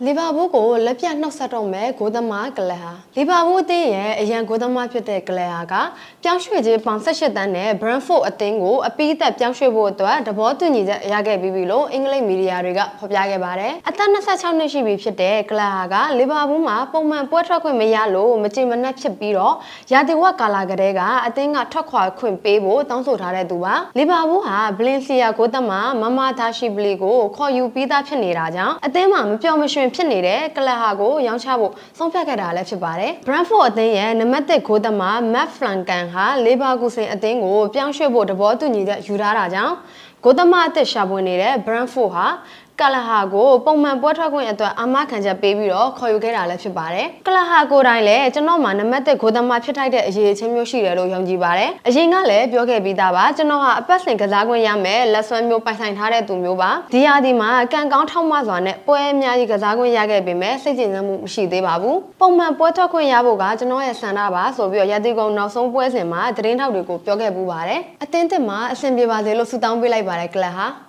လီဗာပူးကိုလက်ပြနှုတ်ဆက်တော့မဲ့ဂိုးသမားကလဟာလီဗာပူးအသင်းရဲ့အရန်ဂိုးသမားဖြစ်တဲ့ကလဟာကပြောင်းရွှေ့ခြင်းပေါင်18တန်းနဲ့ Brentford အသင်းကိုအပြီးသက်ပြောင်းရွှေ့ဖို့အတွက်သဘောတူညီချက်ရခဲ့ပြီးပြီလို့အင်္ဂလိပ်မီဒီယာတွေကဖော်ပြခဲ့ပါတယ်။အသက်26နှစ်ရှိပြီဖြစ်တဲ့ကလဟာကလီဗာပူးမှာပုံမှန်ပွဲထွက်ခွင့်မရလို့မကြေမနက်ဖြစ်ပြီးတော့ရာသီဝက်ကာလာကလေးကအသင်းကထွက်ခွာခွင့်ပေးဖို့တောင်းဆိုထားတဲ့သူပါ။လီဗာပူးဟာဘလင်စီယာဂိုးသမားမမာဒါရှိဘလီကိုခေါ်ယူပြီးသားဖြစ်နေတာကြောင့်အသင်းမှာမပျော်မရွှင်ဖြစ်နေတဲ့ကလဟာကိုရောင်းချဖို့ဆုံးဖြတ်ခဲ့တာလည်းဖြစ်ပါတယ်။ Brentford အသင်းရဲ့နံပါတ်1ဂိုးသမား Matt Flanken ဟာလေဘာကူဆင်အသင်းကိုပြောင်းရွှေ့ဖို့သဘောတူညီချက်ယူထားတာကြောင့်ဂိုးသမားအသစ်ရှာဖွေနေတဲ့ Brentford ဟာကလဟာကိုပုံမှန်ပွဲထွက်ခွင့်အတွက်အာမခံချက်ပေးပြီးတော့ခေါ်ယူခဲ့တာလည်းဖြစ်ပါတယ်။ကလဟာကိုတိုင်းလည်းကျွန်တော်မှနံပါတ်1ဂိုးသမားဖြစ်ထိုက်တဲ့အရေးချင်းမျိုးရှိတယ်လို့ယုံကြည်ပါတယ်။အရင်ကလည်းပြောခဲ့ပြီးသားပါကျွန်တော်ဟာအပတ်စဉ်ကစားခွင့်ရမယ်လက်စွမ်းမျိုးပိုင်ဆိုင်ထားတဲ့သူမျိုးပါ။ဒီရာသီမှာကံကောင်းထောက်မစွာနဲ့ပွဲအများကြီးကစားခွင့်ရခဲ့ပေမဲ့စိတ်ကြည်နမှုမရှိသေးပါဘူး။ပုံမှန်ပွဲထွက်ခွင့်ရဖို့ကကျွန်တော်ရဲ့ဆန္ဒပါဆိုပြီးတော့ရာသီကုန်နောက်ဆုံးပွဲစဉ်မှာသတင်းထောက်တွေကိုပြောခဲ့ပူပါတယ်။အသင်းသစ်မှာအဆင်ပြေပါစေလို့ဆုတောင်းပေးလိုက်ပါတယ်ကလဟာ။